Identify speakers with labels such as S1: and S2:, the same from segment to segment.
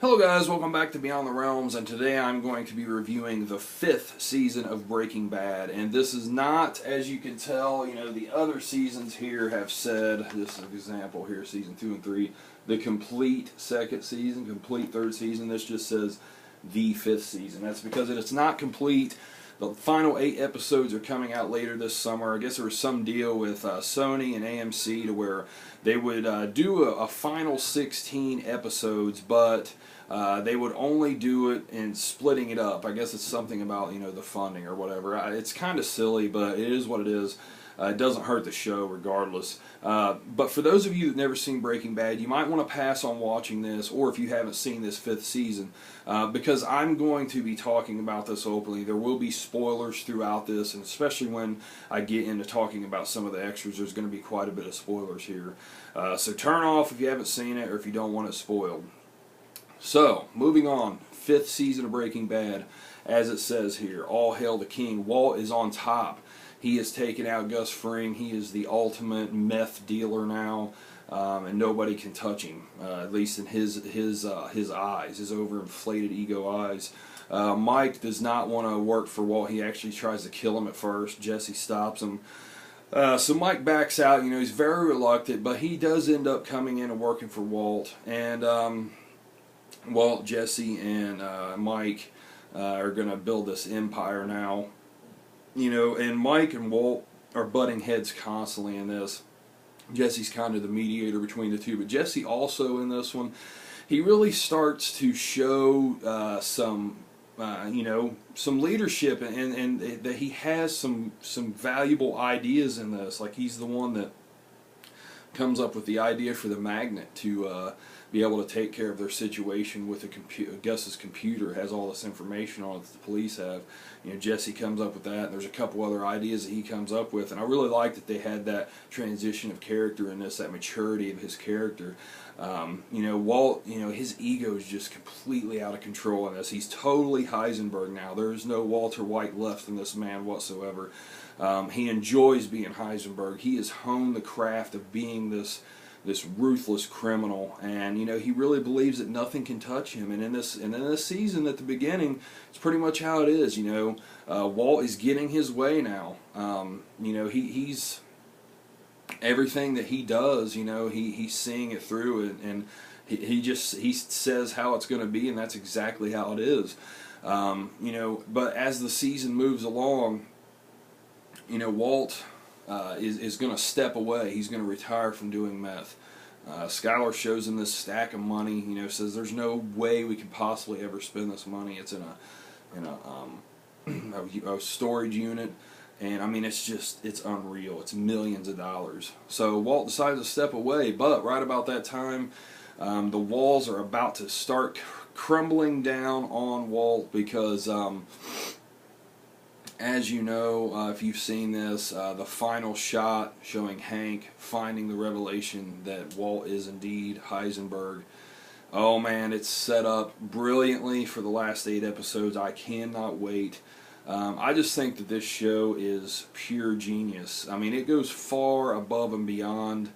S1: Hello guys, welcome back to Beyond the Realms, and today I'm going to be reviewing the 5th season of Breaking Bad. And this is not, as you can tell, the other seasons here have said, this is an example here, season 2 and 3, the complete second season, complete third season. This just says the 5th season. That's because it's not complete. The final 8 episodes are coming out later this summer. I guess there was some deal with Sony and AMC to where they would do a final 16 episodes, but they would only do it in splitting it up. I guess it's something about the funding or whatever. It's kind of silly, but it is what it is. It doesn't hurt the show regardless. But for those of you that never seen Breaking Bad, you might want to pass on watching this, or if you haven't seen this 5th season, because I'm going to be talking about this openly. There will be spoilers throughout this, and especially when I get into talking about some of the extras, there's going to be quite a bit of spoilers here. So turn off if you haven't seen it or if you don't want it spoiled. So, moving on, 5th season of Breaking Bad, as it says here, all hail the king. Walt is on top. He has taken out Gus Fring. He is the ultimate meth dealer now, and nobody can touch him, at least in his eyes, his overinflated ego eyes. Mike does not want to work for Walt. He actually tries to kill him at first. Jesse stops him. So Mike backs out. He's very reluctant, but he does end up coming in and working for Walt. And Walt, Jesse, and Mike are going to build this empire now. And Mike and Walt are butting heads constantly in this. Jesse's kind of the mediator between the two, but Jesse also in this one, he really starts to show some leadership, and that he has some valuable ideas in this. Like, he's the one that comes up with the idea for the magnet to be able to take care of their situation with the computer. Gus's computer has all this information on it that the police have. Jesse comes up with that, and there's a couple other ideas that he comes up with, and I really like that they had that transition of character in this, that maturity of his character. Walt, his ego is just completely out of control in this. He's totally Heisenberg now. There's no Walter White left in this man whatsoever. He enjoys being Heisenberg. He has honed the craft of being this ruthless criminal, and he really believes that nothing can touch him. And in this season, at the beginning, it's pretty much how it is. Walt is getting his way now. He's everything that he does. He's seeing it through, and he says how it's going to be, and that's exactly how it is. But as the season moves along, Walt is going to step away. He's going to retire from doing meth. Skylar shows him this stack of money. Says there's no way we could possibly ever spend this money. It's in a storage unit, and I mean it's unreal. It's millions of dollars. So Walt decides to step away, but right about that time, the walls are about to start crumbling down on Walt because. As you know, if you've seen this, the final shot showing Hank finding the revelation that Walt is indeed Heisenberg. Oh man, it's set up brilliantly for the last 8 episodes. I cannot wait. I just think that this show is pure genius. I mean, it goes far above and beyond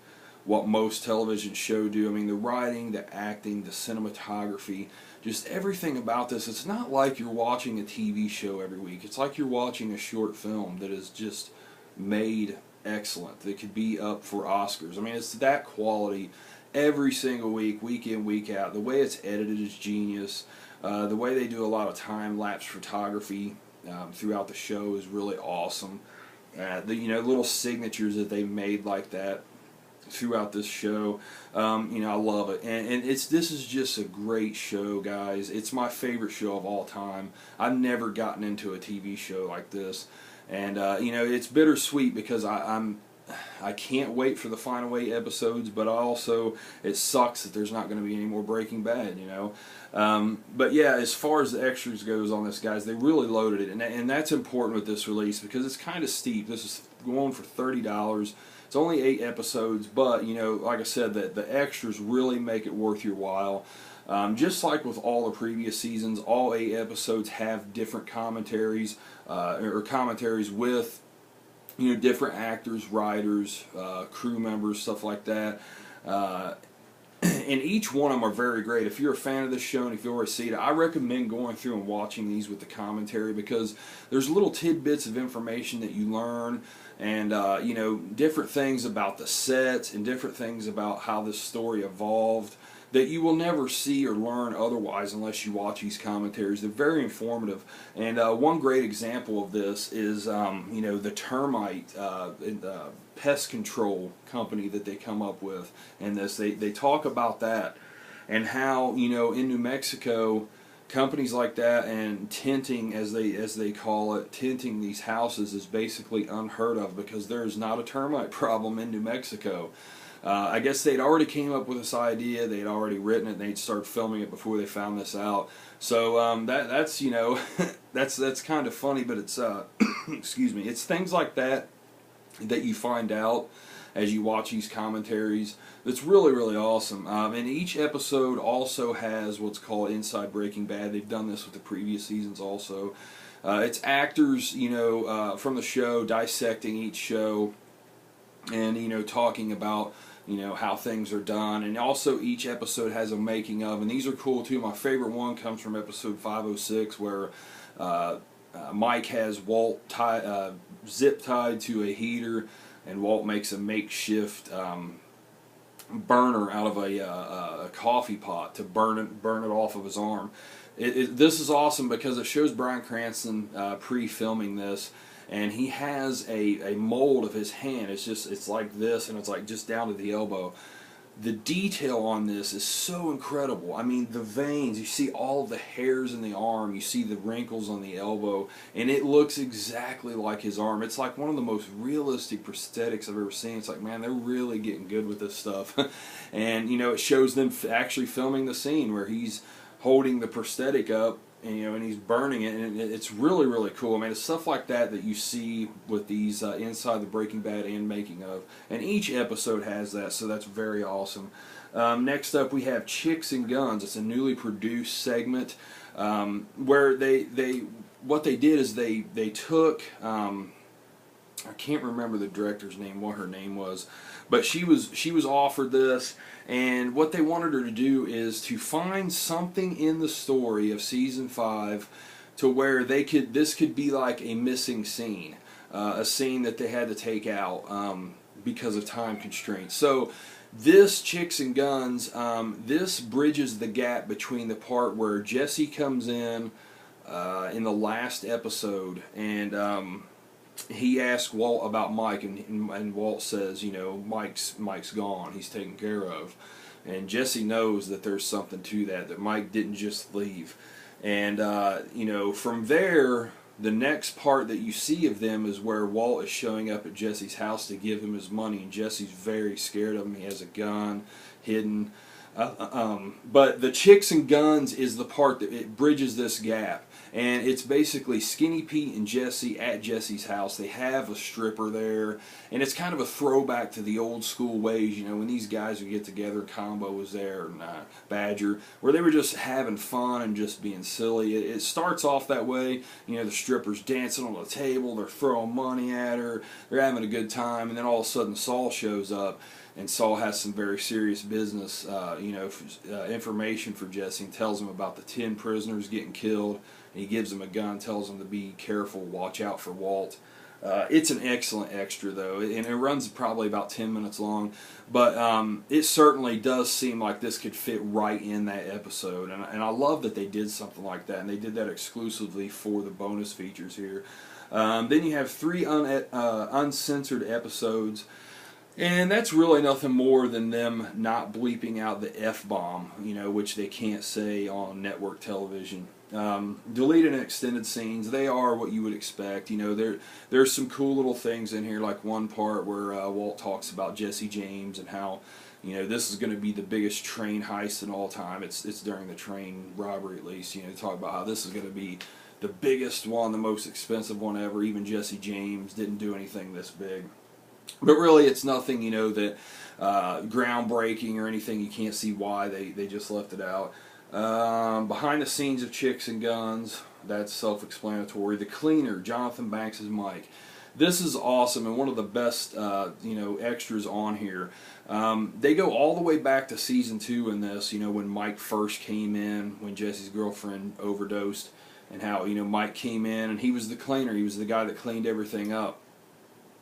S1: what most television shows do. I mean, the writing, the acting, the cinematography, just everything about this. It's not like you're watching a TV show every week. It's like you're watching a short film that is just made excellent, that could be up for Oscars. I mean, it's that quality every single week, week in, week out. The way it's edited is genius. The way they do a lot of time-lapse photography throughout the show is really awesome. The little signatures that they made like that throughout this show, I love it, and this is just a great show, guys. It's my favorite show of all time. I've never gotten into a TV show like this, and it's bittersweet because I can't wait for the final 8 episodes, but also it sucks that there's not going to be any more Breaking Bad, But yeah, as far as the extras goes on this, guys, they really loaded it, and that's important with this release because it's kind of steep. This is going for $30. It's only 8 episodes, but like I said, the extras really make it worth your while. Just like with all the previous seasons, all 8 episodes have different commentaries, or commentaries with different actors, writers, crew members, stuff like that. and each one of them are very great. If you're a fan of this show and if you've already seen it, I recommend going through and watching these with the commentary, because there's little tidbits of information that you learn, and you know, different things about the sets and different things about how this story evolved that you will never see or learn otherwise unless you watch these commentaries. They're very informative, and one great example of this is you know, the termite pest control company that they come up with in this. They talk about that and how, you know, in New Mexico, companies like that and tinting, as they call it, tinting these houses is basically unheard of, because there is not a termite problem in New Mexico. I guess they'd already came up with this idea, they'd already written it, and they'd started filming it before they found this out. So that's, you know, that's kind of funny, but it's excuse me, it's things like that that you find out as you watch these commentaries. That's really, really awesome. And each episode also has what's called Inside Breaking Bad. They've done this with the previous seasons also. It's actors, you know, from the show dissecting each show, and, you know, talking about, you know, how things are done. And also each episode has a making of, and these are cool too. My favorite one comes from episode 506, where Mike has Walt zip tied to a heater, and Walt makes a makeshift burner out of a coffee pot to burn it off of his arm. This is awesome because it shows Bryan Cranston pre-filming this, and he has a mold of his hand. It's like this, and it's like just down to the elbow. The detail on this is so incredible. I mean, the veins, you see all of the hairs in the arm, you see the wrinkles on the elbow, and it looks exactly like his arm. It's like one of the most realistic prosthetics I've ever seen. It's like, man, they're really getting good with this stuff. And, you know, it shows them actually filming the scene where he's holding the prosthetic up, and, you know, and he's burning it, and it's really, really cool. I mean, it's stuff like that that you see with these Inside the Breaking Bad and making of, and each episode has that, so that's very awesome. Next up, we have Chicks and Guns. It's a newly produced segment where what they did is they took, I can't remember the director's name, what her name was, but she was offered this, and what they wanted her to do is to find something in the story of season 5 to where this could be like a missing scene, a scene that they had to take out because of time constraints. So this Chicks and Guns, this bridges the gap between the part where Jesse comes in the last episode, and he asks Walt about Mike, and Walt says, you know, Mike's gone, he's taken care of. And Jesse knows that there's something to that Mike didn't just leave. And, you know, from there, the next part that you see of them is where Walt is showing up at Jesse's house to give him his money, and Jesse's very scared of him. He has a gun hidden. But the Chicks and Guns is the part that it bridges this gap. And it's basically Skinny Pete and Jesse at Jesse's house. They have a stripper there, and it's kind of a throwback to the old school ways, you know, when these guys would get together. Combo was there, and Badger, where they were just having fun and just being silly. It starts off that way, you know, the stripper's dancing on the table, they're throwing money at her, they're having a good time, and then all of a sudden Saul shows up, and Saul has some very serious business, you know, information for Jesse, and tells him about the 10 prisoners getting killed. And he gives him a gun, tells him to be careful, watch out for Walt. It's an excellent extra, though, and it runs probably about 10 minutes long, but it certainly does seem like this could fit right in that episode, and I love that they did something like that, and they did that exclusively for the bonus features here. Then you have 3 uncensored episodes. And that's really nothing more than them not bleeping out the F-bomb, you know, which they can't say on network television. Deleted and extended scenes, they are what you would expect. You know, there's some cool little things in here, like one part where Walt talks about Jesse James and how, you know, this is going to be the biggest train heist in all time. It's during the train robbery, at least. You know, they talk about how this is going to be the biggest one, the most expensive one ever. Even Jesse James didn't do anything this big. But really, it's nothing, you know, that groundbreaking or anything. You can't see why they just left it out. Behind the scenes of Chicks and Guns, that's self-explanatory. The Cleaner, Jonathan Banks' Mike. This is awesome and one of the best extras on here. They go all the way back to season 2 in this, when Mike first came in, when Jesse's girlfriend overdosed, and how, Mike came in and he was the cleaner. He was the guy that cleaned everything up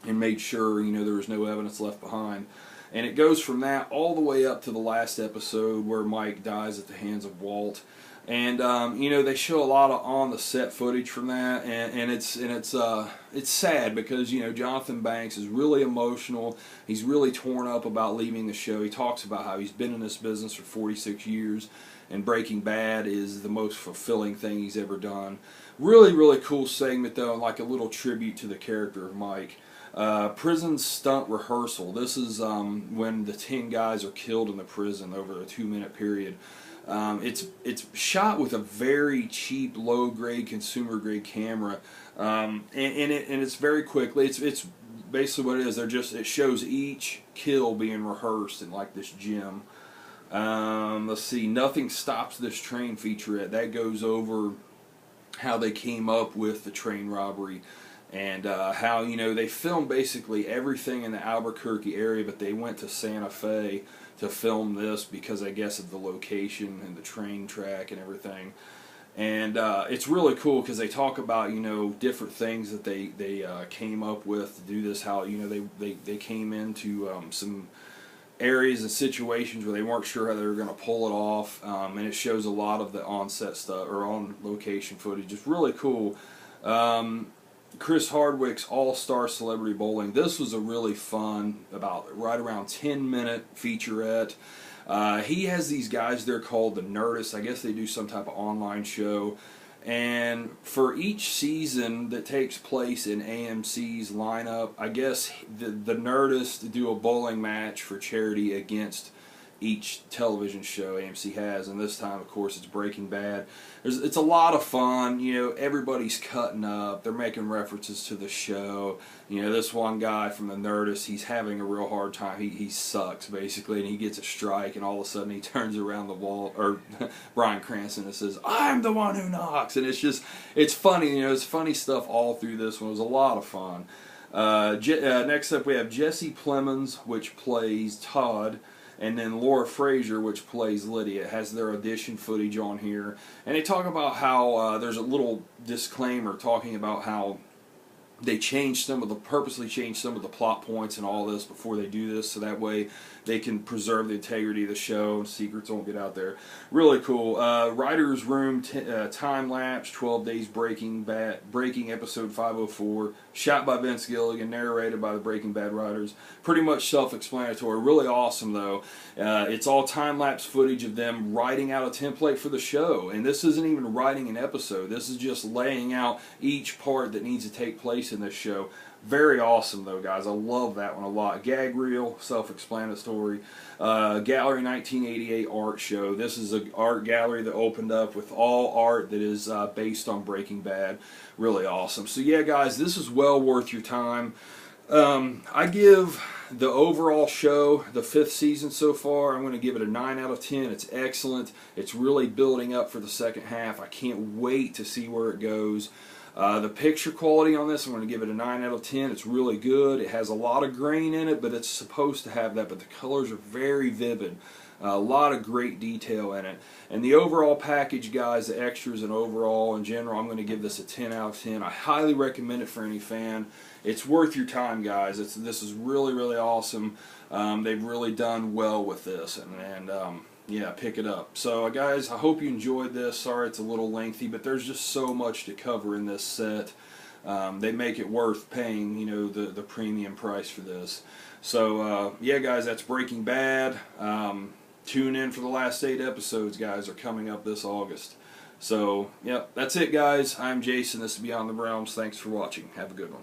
S1: and made sure, there was no evidence left behind. And it goes from that all the way up to the last episode where Mike dies at the hands of Walt. And they show a lot of on the set footage from that, and it's sad because Jonathan Banks is really emotional. He's really torn up about leaving the show. He talks about how he's been in this business for 46 years, and Breaking Bad is the most fulfilling thing he's ever done. Really, really cool segment though, and like a little tribute to the character of Mike. Prison stunt rehearsal. This is when the 10 guys are killed in the prison over a 2-minute period. It's shot with a very cheap, low-grade, consumer-grade camera, and it's very quickly. It's basically what it is. It shows each kill being rehearsed in like this gym. Let's see. Nothing Stops This Train featurette. That goes over how they came up with the train robbery. And how, they filmed basically everything in the Albuquerque area, but they went to Santa Fe to film this because I guess of the location and the train track and everything. And it's really cool because they talk about, different things that they came up with to do this, how, they came into some areas and situations where they weren't sure how they were going to pull it off. And it shows a lot of the on-set stuff, or on-location footage. It's really cool. Chris Hardwick's All-Star Celebrity Bowling. This was a really fun, right around 10-minute featurette. He has these guys there called the Nerdists. I guess they do some type of online show. And for each season that takes place in AMC's lineup, I guess the Nerdists do a bowling match for charity against each television show AMC has, and this time, of course, it's Breaking Bad. It's a lot of fun. Everybody's cutting up. They're making references to the show. This one guy from the Nerdist, he's having a real hard time. He sucks, basically, and he gets a strike, and all of a sudden he turns around the wall, or Bryan Cranston, and says, "I'm the one who knocks." And it's funny. It's funny stuff all through this one. It was a lot of fun. Next up, we have Jesse Plemons, which plays Todd, and then Laura Frazier, which plays Lydia. It has their audition footage on here. And they talk about how there's a little disclaimer talking about how they purposely changed some of the plot points and all this before they do this, so that way they can preserve the integrity of the show and secrets won't get out there. Really cool. Writer's Room time lapse, 12 Days Breaking episode 504, shot by Vince Gilligan, narrated by the Breaking Bad writers. Pretty much self-explanatory. Really awesome though. It's all time lapse footage of them writing out a template for the show, and this isn't even writing an episode. This is just laying out each part that needs to take place in this show. Very awesome though, guys. I love that one a lot. Gag reel, self-explanatory. Gallery 1988 art show. This is an art gallery that opened up with all art that is based on Breaking Bad. Really awesome. So yeah, guys, this is well worth your time. I give the overall show, the 5th season so far, I'm going to give it a 9 out of 10. It's excellent. It's really building up for the second half. I can't wait to see where it goes. The picture quality on this, I'm going to give it a 9 out of 10. It's really good. It has a lot of grain in it, but it's supposed to have that. But the colors are very vivid. A lot of great detail in it. And the overall package, guys, the extras and overall in general, I'm going to give this a 10 out of 10. I highly recommend it for any fan. It's worth your time, guys. This is really, really awesome. They've really done well with this. And yeah, pick it up. So, guys, I hope you enjoyed this. Sorry it's a little lengthy, but there's just so much to cover in this set. They make it worth paying, the premium price for this. So, yeah, guys, that's Breaking Bad. Tune in for the last 8 episodes, guys, are coming up this August. So, yep, that's it, guys. I'm Jason. This is Beyond the Realms. Thanks for watching. Have a good one.